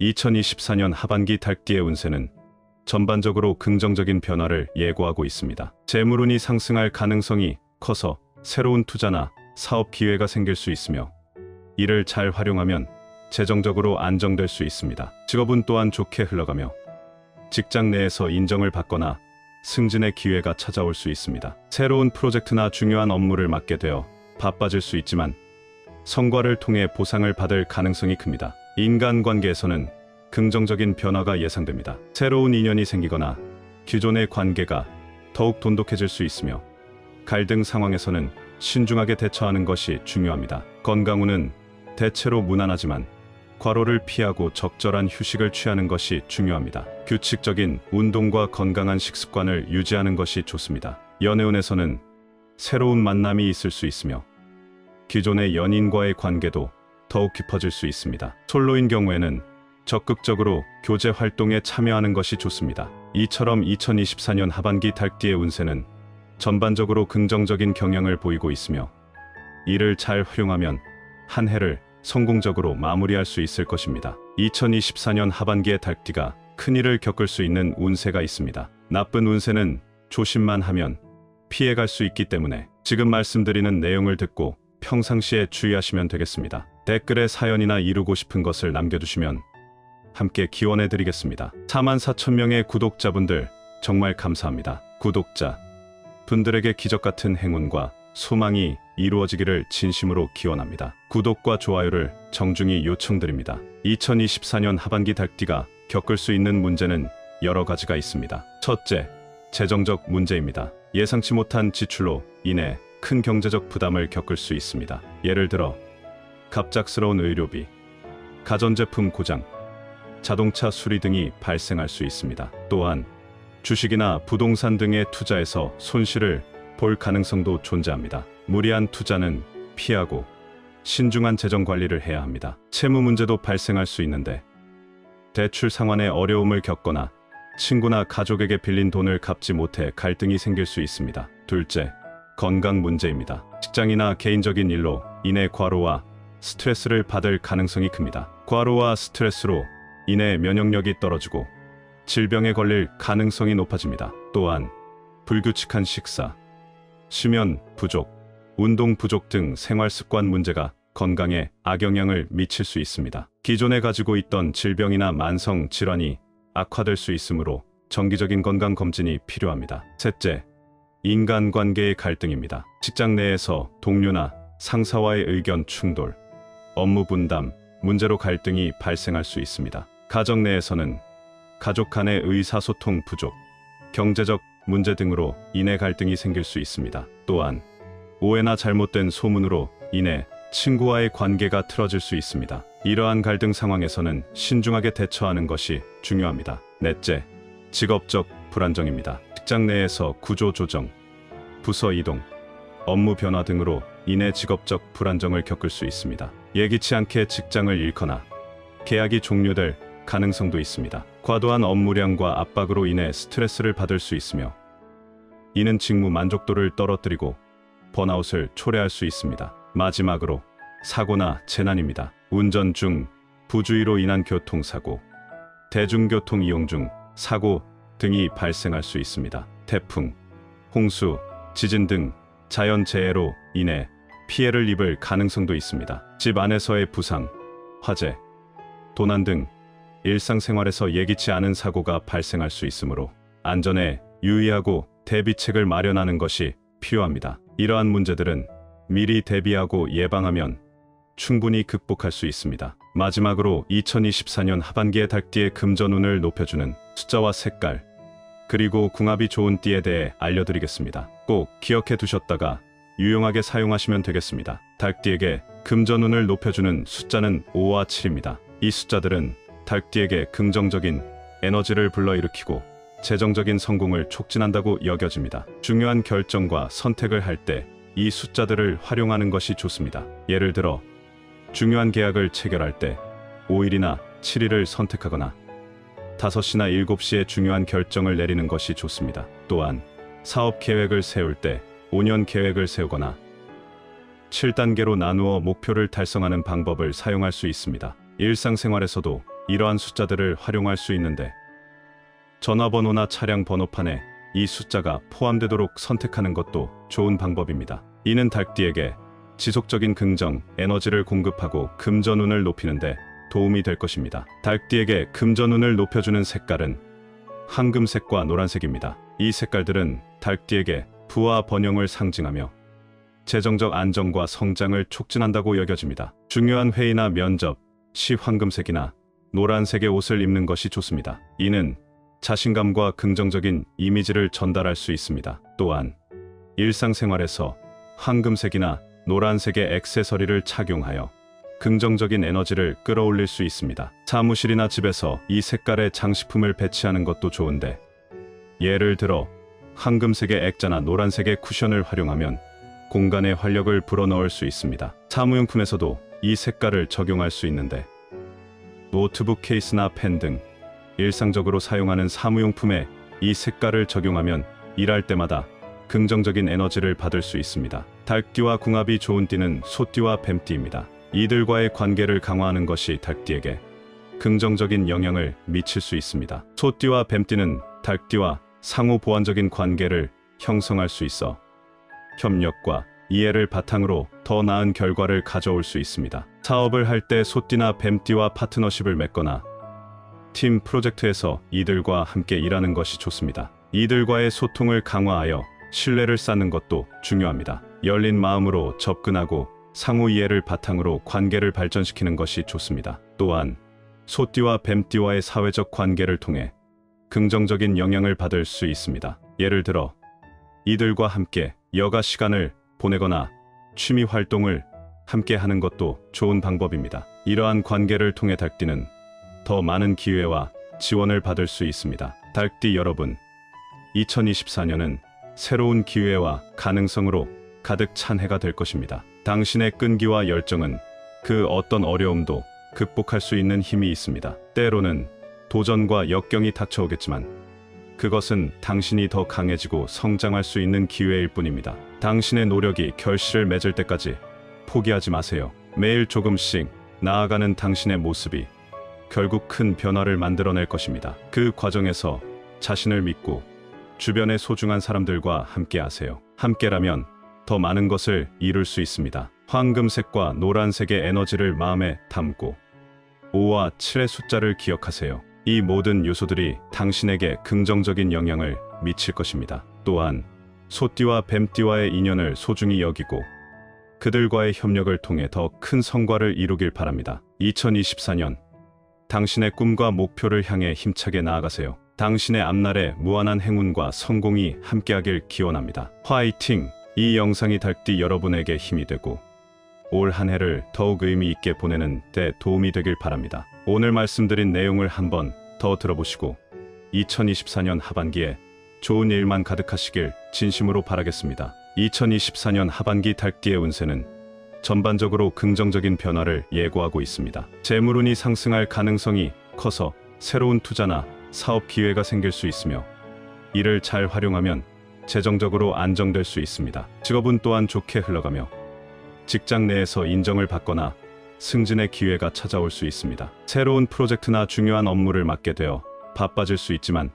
2024년 하반기 달띠의 운세는 전반적으로 긍정적인 변화를 예고하고 있습니다. 재물운이 상승할 가능성이 커서 새로운 투자나 사업 기회가 생길 수 있으며 이를 잘 활용하면 재정적으로 안정될 수 있습니다. 직업운 또한 좋게 흘러가며 직장 내에서 인정을 받거나 승진의 기회가 찾아올 수 있습니다. 새로운 프로젝트나 중요한 업무를 맡게 되어 바빠질 수 있지만 성과를 통해 보상을 받을 가능성이 큽니다. 인간관계에서는 긍정적인 변화가 예상됩니다. 새로운 인연이 생기거나 기존의 관계가 더욱 돈독해질 수 있으며 갈등 상황에서는 신중하게 대처하는 것이 중요합니다. 건강운은 대체로 무난하지만 과로를 피하고 적절한 휴식을 취하는 것이 중요합니다. 규칙적인 운동과 건강한 식습관을 유지하는 것이 좋습니다. 연애운에서는 새로운 만남이 있을 수 있으며 기존의 연인과의 관계도 더욱 깊어질 수 있습니다. 솔로인 경우에는 적극적으로 교제 활동에 참여하는 것이 좋습니다. 이처럼 2024년 하반기 달띠의 운세는 전반적으로 긍정적인 경향을 보이고 있으며 이를 잘 활용하면 한 해를 성공적으로 마무리할 수 있을 것입니다. 2024년 하반기의 달띠가 큰일을 겪을 수 있는 운세가 있습니다. 나쁜 운세는 조심만 하면 피해갈 수 있기 때문에 지금 말씀드리는 내용을 듣고 평상시에 주의하시면 되겠습니다. 댓글에 사연이나 이루고 싶은 것을 남겨주시면 함께 기원해 드리겠습니다. 44,000명의 구독자분들 정말 감사합니다. 구독자 분들에게 기적같은 행운과 소망이 이루어지기를 진심으로 기원합니다. 구독과 좋아요를 정중히 요청드립니다. 2024년 하반기 달띠가 겪을 수 있는 문제는 여러 가지가 있습니다. 첫째, 재정적 문제입니다. 예상치 못한 지출로 인해 큰 경제적 부담을 겪을 수 있습니다. 예를 들어 갑작스러운 의료비, 가전제품 고장, 자동차 수리 등이 발생할 수 있습니다. 또한 주식이나 부동산 등의 투자에서 손실을 볼 가능성도 존재합니다. 무리한 투자는 피하고 신중한 재정 관리를 해야 합니다. 채무 문제도 발생할 수 있는데 대출 상환에 어려움을 겪거나 친구나 가족에게 빌린 돈을 갚지 못해 갈등이 생길 수 있습니다. 둘째, 건강 문제입니다. 직장이나 개인적인 일로 인해 과로와 스트레스를 받을 가능성이 큽니다. 과로와 스트레스로 인해 면역력이 떨어지고 질병에 걸릴 가능성이 높아집니다. 또한 불규칙한 식사, 수면 부족, 운동 부족 등 생활습관 문제가 건강에 악영향을 미칠 수 있습니다. 기존에 가지고 있던 질병이나 만성 질환이 악화될 수 있으므로 정기적인 건강검진이 필요합니다. 셋째, 인간관계의 갈등입니다. 직장 내에서 동료나 상사와의 의견 충돌, 업무 분담, 문제로 갈등이 발생할 수 있습니다. 가정 내에서는 가족 간의 의사소통 부족, 경제적 문제 등으로 인해 갈등이 생길 수 있습니다. 또한 오해나 잘못된 소문으로 인해 친구와의 관계가 틀어질 수 있습니다. 이러한 갈등 상황에서는 신중하게 대처하는 것이 중요합니다. 넷째, 직업적 불안정입니다. 직장 내에서 구조 조정, 부서 이동, 업무 변화 등으로 인해 직업적 불안정을 겪을 수 있습니다. 예기치 않게 직장을 잃거나 계약이 종료될 가능성도 있습니다. 과도한 업무량과 압박으로 인해 스트레스를 받을 수 있으며 이는 직무 만족도를 떨어뜨리고 번아웃을 초래할 수 있습니다. 마지막으로 사고나 재난입니다. 운전 중 부주의로 인한 교통사고, 대중교통 이용 중 사고 등이 발생할 수 있습니다. 태풍, 홍수, 지진 등 자연재해로 인해 피해를 입을 가능성도 있습니다. 집 안에서의 부상, 화재, 도난 등 일상생활에서 예기치 않은 사고가 발생할 수 있으므로 안전에 유의하고 대비책을 마련하는 것이 필요합니다. 이러한 문제들은 미리 대비하고 예방하면 충분히 극복할 수 있습니다. 마지막으로 2024년 하반기의 달띠의 금전운을 높여주는 숫자와 색깔, 그리고 궁합이 좋은 띠에 대해 알려드리겠습니다. 꼭 기억해 두셨다가 유용하게 사용하시면 되겠습니다. 달띠에게 금전운을 높여주는 숫자는 5와 7입니다. 이 숫자들은 달띠에게 긍정적인 에너지를 불러일으키고 재정적인 성공을 촉진한다고 여겨집니다. 중요한 결정과 선택을 할 때 이 숫자들을 활용하는 것이 좋습니다. 예를 들어 중요한 계약을 체결할 때 5일이나 7일을 선택하거나 5시나 7시에 중요한 결정을 내리는 것이 좋습니다. 또한 사업 계획을 세울 때 5년 계획을 세우거나 7단계로 나누어 목표를 달성하는 방법을 사용할 수 있습니다. 일상생활에서도 이러한 숫자들을 활용할 수 있는데 전화번호나 차량 번호판에 이 숫자가 포함되도록 선택하는 것도 좋은 방법입니다. 이는 달띠에게 지속적인 긍정 에너지를 공급하고 금전운을 높이는데 도움이 될 것입니다. 달띠에게 금전운을 높여주는 색깔은 황금색과 노란색입니다. 이 색깔들은 달띠에게 부와 번영을 상징하며 재정적 안정과 성장을 촉진한다고 여겨집니다. 중요한 회의나 면접 시 황금색이나 노란색의 옷을 입는 것이 좋습니다. 이는 자신감과 긍정적인 이미지를 전달할 수 있습니다. 또한 일상생활에서 황금색이나 노란색의 액세서리를 착용하여 긍정적인 에너지를 끌어올릴 수 있습니다. 사무실이나 집에서 이 색깔의 장식품을 배치하는 것도 좋은데, 예를 들어 황금색의 액자나 노란색의 쿠션을 활용하면 공간에 활력을 불어넣을 수 있습니다. 사무용품에서도 이 색깔을 적용할 수 있는데, 노트북 케이스나 펜 등 일상적으로 사용하는 사무용품에 이 색깔을 적용하면 일할 때마다 긍정적인 에너지를 받을 수 있습니다. 달띠와 궁합이 좋은 띠는 소띠와 뱀띠입니다. 이들과의 관계를 강화하는 것이 달띠에게 긍정적인 영향을 미칠 수 있습니다. 소띠와 뱀띠는 달띠와 상호 보완적인 관계를 형성할 수 있어 협력과 이해를 바탕으로 더 나은 결과를 가져올 수 있습니다. 사업을 할 때 소띠나 뱀띠와 파트너십을 맺거나 팀 프로젝트에서 이들과 함께 일하는 것이 좋습니다. 이들과의 소통을 강화하여 신뢰를 쌓는 것도 중요합니다. 열린 마음으로 접근하고 상호 이해를 바탕으로 관계를 발전시키는 것이 좋습니다. 또한 소띠와 뱀띠와의 사회적 관계를 통해 긍정적인 영향을 받을 수 있습니다. 예를 들어 이들과 함께 여가 시간을 보내거나 취미 활동을 함께 하는 것도 좋은 방법입니다. 이러한 관계를 통해 달띠는 더 많은 기회와 지원을 받을 수 있습니다. 달띠 여러분, 2024년은 새로운 기회와 가능성으로 가득 찬 해가 될 것입니다. 당신의 끈기와 열정은 그 어떤 어려움도 극복할 수 있는 힘이 있습니다. 때로는 도전과 역경이 닥쳐오겠지만 그것은 당신이 더 강해지고 성장할 수 있는 기회일 뿐입니다. 당신의 노력이 결실을 맺을 때까지 포기하지 마세요. 매일 조금씩 나아가는 당신의 모습이 결국 큰 변화를 만들어낼 것입니다. 그 과정에서 자신을 믿고 주변의 소중한 사람들과 함께하세요. 함께라면 더 많은 것을 이룰 수 있습니다. 황금색과 노란색의 에너지를 마음에 담고 5와 7의 숫자를 기억하세요. 이 모든 요소들이 당신에게 긍정적인 영향을 미칠 것입니다. 또한 소띠와 뱀띠와의 인연을 소중히 여기고 그들과의 협력을 통해 더 큰 성과를 이루길 바랍니다. 2024년 당신의 꿈과 목표를 향해 힘차게 나아가세요. 당신의 앞날에 무한한 행운과 성공이 함께하길 기원합니다. 화이팅! 이 영상이 달띠 여러분에게 힘이 되고 올 한 해를 더욱 의미 있게 보내는 데 도움이 되길 바랍니다. 오늘 말씀드린 내용을 한번 더 들어보시고 2024년 하반기에 좋은 일만 가득하시길 진심으로 바라겠습니다. 2024년 하반기 달띠의 운세는 전반적으로 긍정적인 변화를 예고하고 있습니다. 재물운이 상승할 가능성이 커서 새로운 투자나 사업 기회가 생길 수 있으며 이를 잘 활용하면 재정적으로 안정될 수 있습니다. 직업은 또한 좋게 흘러가며 직장 내에서 인정을 받거나 승진의 기회가 찾아올 수 있습니다. 새로운 프로젝트나 중요한 업무를 맡게 되어 바빠질 수 있지만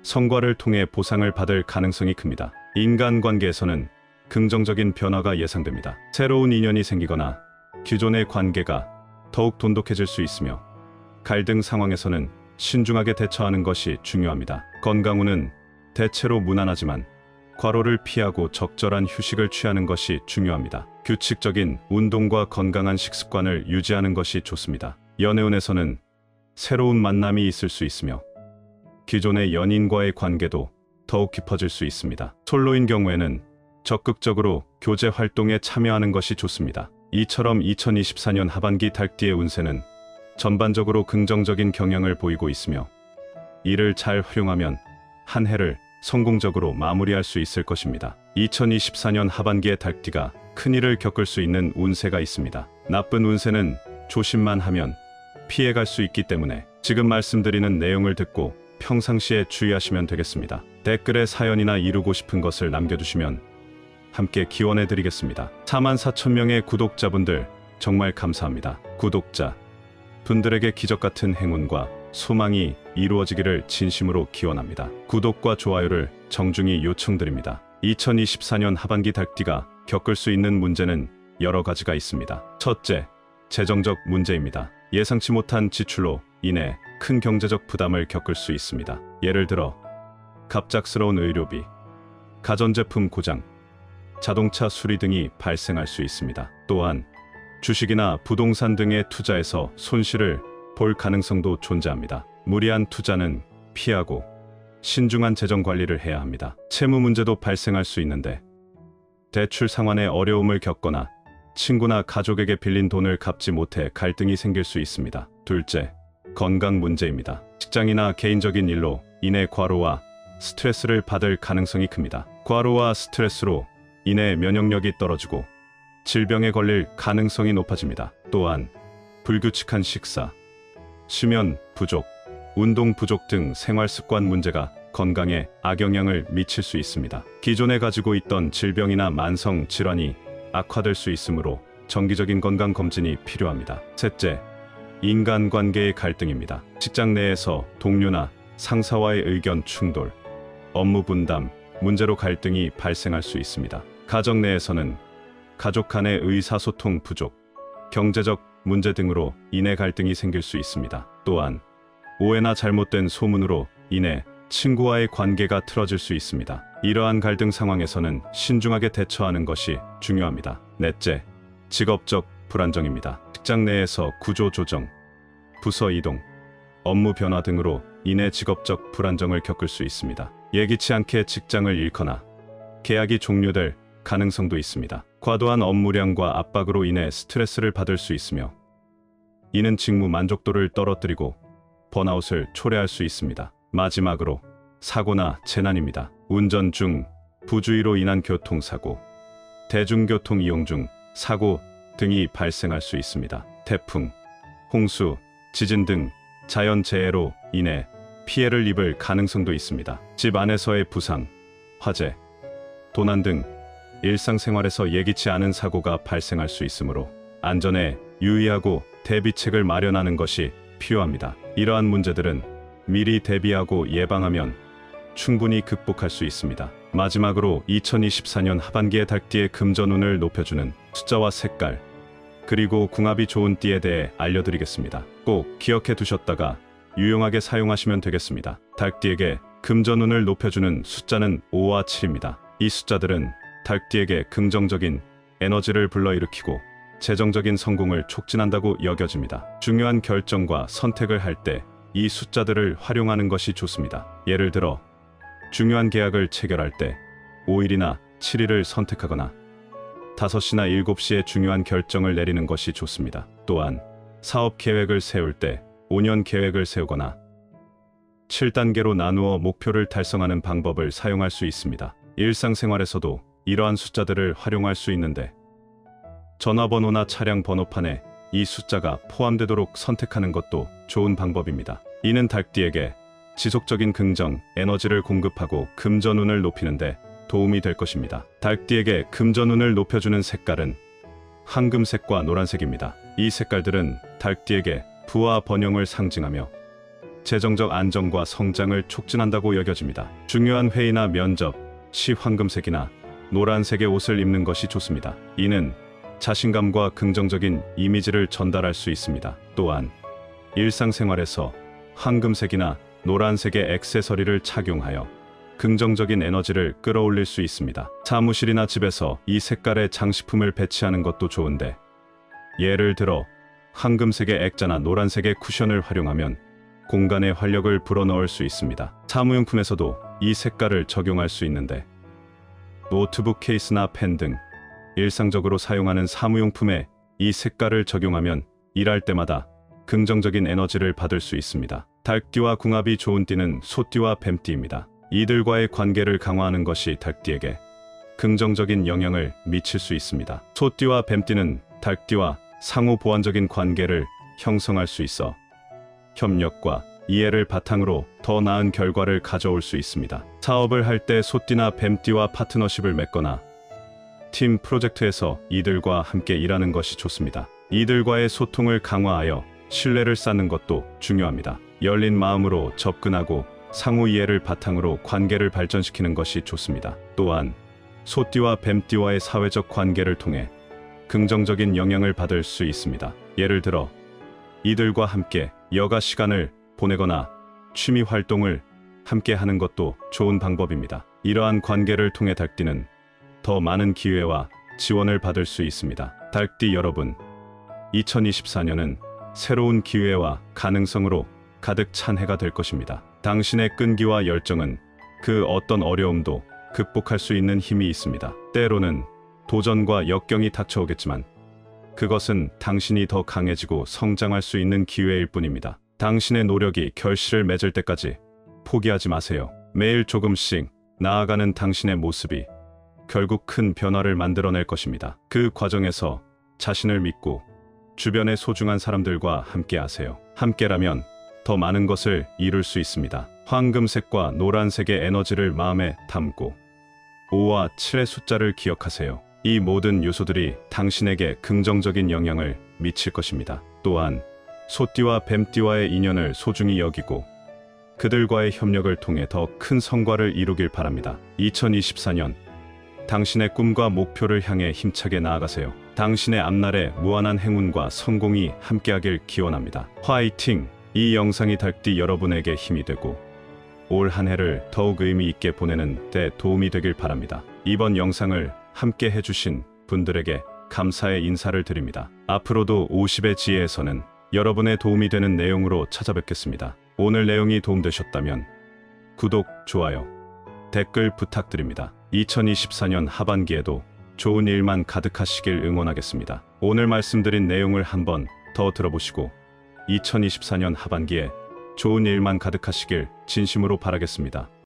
성과를 통해 보상을 받을 가능성이 큽니다. 인간관계에서는 긍정적인 변화가 예상됩니다. 새로운 인연이 생기거나 기존의 관계가 더욱 돈독해질 수 있으며 갈등 상황에서는 신중하게 대처하는 것이 중요합니다. 건강운은 대체로 무난하지만 과로를 피하고 적절한 휴식을 취하는 것이 중요합니다. 규칙적인 운동과 건강한 식습관을 유지하는 것이 좋습니다. 연애운에서는 새로운 만남이 있을 수 있으며 기존의 연인과의 관계도 더욱 깊어질 수 있습니다. 솔로인 경우에는 적극적으로 교제 활동에 참여하는 것이 좋습니다. 이처럼 2024년 하반기 달띠의 운세는 전반적으로 긍정적인 경향을 보이고 있으며 이를 잘 활용하면 한 해를 성공적으로 마무리할 수 있을 것입니다. 2024년 하반기의 달띠가 큰일을 겪을 수 있는 운세가 있습니다. 나쁜 운세는 조심만 하면 피해갈 수 있기 때문에 지금 말씀드리는 내용을 듣고 평상시에 주의하시면 되겠습니다. 댓글에 사연이나 이루고 싶은 것을 남겨주시면 함께 기원해 드리겠습니다. 44,000명의 구독자분들 정말 감사합니다. 구독자, 분들에게 기적 같은 행운과 소망이 이루어지기를 진심으로 기원합니다. 구독과 좋아요를 정중히 요청드립니다. 2024년 하반기 닭띠가 겪을 수 있는 문제는 여러 가지가 있습니다. 첫째, 재정적 문제입니다. 예상치 못한 지출로 인해 큰 경제적 부담을 겪을 수 있습니다. 예를 들어 갑작스러운 의료비, 가전제품 고장, 자동차 수리 등이 발생할 수 있습니다. 또한 주식이나 부동산 등의 투자에서 손실을 볼 가능성도 존재합니다. 무리한 투자는 피하고 신중한 재정 관리를 해야 합니다. 채무 문제도 발생할 수 있는데 대출 상환에 어려움을 겪거나 친구나 가족에게 빌린 돈을 갚지 못해 갈등이 생길 수 있습니다. 둘째, 건강 문제입니다. 직장이나 개인적인 일로 인해 과로와 스트레스를 받을 가능성이 큽니다. 과로와 스트레스로 인해 면역력이 떨어지고 질병에 걸릴 가능성이 높아집니다. 또한 불규칙한 식사, 수면 부족, 운동 부족 등 생활 습관 문제가 건강에 악영향을 미칠 수 있습니다. 기존에 가지고 있던 질병이나 만성 질환이 악화될 수 있으므로 정기적인 건강 검진이 필요합니다. 셋째, 인간관계의 갈등입니다. 직장 내에서 동료나 상사와의 의견 충돌, 업무 분담, 문제로 갈등이 발생할 수 있습니다. 가정 내에서는 가족 간의 의사소통 부족, 경제적 문제 등으로 인해 갈등이 생길 수 있습니다. 또한 오해나 잘못된 소문으로 인해 친구와의 관계가 틀어질 수 있습니다. 이러한 갈등 상황에서는 신중하게 대처하는 것이 중요합니다. 넷째, 직업적 불안정입니다. 직장 내에서 구조 조정, 부서 이동, 업무 변화 등으로 인해 직업적 불안정을 겪을 수 있습니다. 예기치 않게 직장을 잃거나 계약이 종료될 가능성도 있습니다. 과도한 업무량과 압박으로 인해 스트레스를 받을 수 있으며 이는 직무 만족도를 떨어뜨리고 번아웃을 초래할 수 있습니다. 마지막으로 사고나 재난입니다. 운전 중 부주의로 인한 교통사고, 대중교통 이용 중 사고 등이 발생할 수 있습니다. 태풍, 홍수, 지진 등 자연재해로 인해 피해를 입을 가능성도 있습니다. 집 안에서의 부상, 화재, 도난 등 일상생활에서 예기치 않은 사고가 발생할 수 있으므로 안전에 유의하고 대비책을 마련하는 것이 필요합니다. 이러한 문제들은 미리 대비하고 예방하면 충분히 극복할 수 있습니다. 마지막으로 2024년 하반기의 닭띠의 금전운을 높여주는 숫자와 색깔, 그리고 궁합이 좋은 띠에 대해 알려드리겠습니다. 꼭 기억해 두셨다가 유용하게 사용하시면 되겠습니다. 닭띠에게 금전운을 높여주는 숫자는 5와 7입니다. 이 숫자들은 닭띠에게 긍정적인 에너지를 불러일으키고 재정적인 성공을 촉진한다고 여겨집니다. 중요한 결정과 선택을 할 때 이 숫자들을 활용하는 것이 좋습니다. 예를 들어 중요한 계약을 체결할 때 5일이나 7일을 선택하거나 5시나 7시에 중요한 결정을 내리는 것이 좋습니다. 또한 사업 계획을 세울 때 5년 계획을 세우거나 7단계로 나누어 목표를 달성하는 방법을 사용할 수 있습니다. 일상생활에서도 이러한 숫자들을 활용할 수 있는데 전화번호나 차량 번호판에 이 숫자가 포함되도록 선택하는 것도 좋은 방법입니다. 이는 닭띠에게 지속적인 긍정 에너지를 공급하고 금전운을 높이는데 도움이 될 것입니다. 닭띠에게 금전운을 높여주는 색깔은 황금색과 노란색입니다. 이 색깔들은 닭띠에게 부와 번영을 상징하며 재정적 안정과 성장을 촉진한다고 여겨집니다. 중요한 회의나 면접 시 황금색이나 노란색의 옷을 입는 것이 좋습니다. 이는 자신감과 긍정적인 이미지를 전달할 수 있습니다. 또한 일상생활에서 황금색이나 노란색의 액세서리를 착용하여 긍정적인 에너지를 끌어올릴 수 있습니다. 사무실이나 집에서 이 색깔의 장식품을 배치하는 것도 좋은데 예를 들어 황금색의 액자나 노란색의 쿠션을 활용하면 공간에 활력을 불어넣을 수 있습니다. 사무용품에서도 이 색깔을 적용할 수 있는데 노트북 케이스나 펜 등 일상적으로 사용하는 사무용품에 이 색깔을 적용하면 일할 때마다 긍정적인 에너지를 받을 수 있습니다. 닭띠와 궁합이 좋은 띠는 소띠와 뱀띠입니다. 이들과의 관계를 강화하는 것이 닭띠에게 긍정적인 영향을 미칠 수 있습니다. 소띠와 뱀띠는 닭띠와 상호 보완적인 관계를 형성할 수 있어 협력과 이해를 바탕으로 더 나은 결과를 가져올 수 있습니다. 사업을 할 때 소띠나 뱀띠와 파트너십을 맺거나 팀 프로젝트에서 이들과 함께 일하는 것이 좋습니다. 이들과의 소통을 강화하여 신뢰를 쌓는 것도 중요합니다. 열린 마음으로 접근하고 상호 이해를 바탕으로 관계를 발전시키는 것이 좋습니다. 또한 소띠와 뱀띠와의 사회적 관계를 통해 긍정적인 영향을 받을 수 있습니다. 예를 들어 이들과 함께 여가 시간을 보내거나 취미 활동을 함께 하는 것도 좋은 방법입니다. 이러한 관계를 통해 닭띠는 더 많은 기회와 지원을 받을 수 있습니다. 닭띠 여러분, 2024년은 새로운 기회와 가능성으로 가득 찬 해가 될 것입니다. 당신의 끈기와 열정은 그 어떤 어려움도 극복할 수 있는 힘이 있습니다. 때로는 도전과 역경이 닥쳐오겠지만 그것은 당신이 더 강해지고 성장할 수 있는 기회일 뿐입니다. 당신의 노력이 결실을 맺을 때까지 포기하지 마세요. 매일 조금씩 나아가는 당신의 모습이 결국 큰 변화를 만들어낼 것입니다. 그 과정에서 자신을 믿고 주변의 소중한 사람들과 함께 하세요. 함께라면 더 많은 것을 이룰 수 있습니다. 황금색과 노란색의 에너지를 마음에 담고 5와 7의 숫자를 기억하세요. 이 모든 요소들이 당신에게 긍정적인 영향을 미칠 것입니다. 또한 소띠와 뱀띠와의 인연을 소중히 여기고 그들과의 협력을 통해 더 큰 성과를 이루길 바랍니다. 2024년 당신의 꿈과 목표를 향해 힘차게 나아가세요. 당신의 앞날에 무한한 행운과 성공이 함께하길 기원합니다. 화이팅! 이 영상이 닭띠 여러분에게 힘이 되고 올 한 해를 더욱 의미 있게 보내는 데 도움이 되길 바랍니다. 이번 영상을 함께 해주신 분들에게 감사의 인사를 드립니다. 앞으로도 50의 지혜에서는 여러분의 도움이 되는 내용으로 찾아뵙겠습니다. 오늘 내용이 도움되셨다면 구독, 좋아요, 댓글 부탁드립니다. 2024년 하반기에도 좋은 일만 가득하시길 응원하겠습니다. 오늘 말씀드린 내용을 한번 더 들어보시고 2024년 하반기에 좋은 일만 가득하시길 진심으로 바라겠습니다.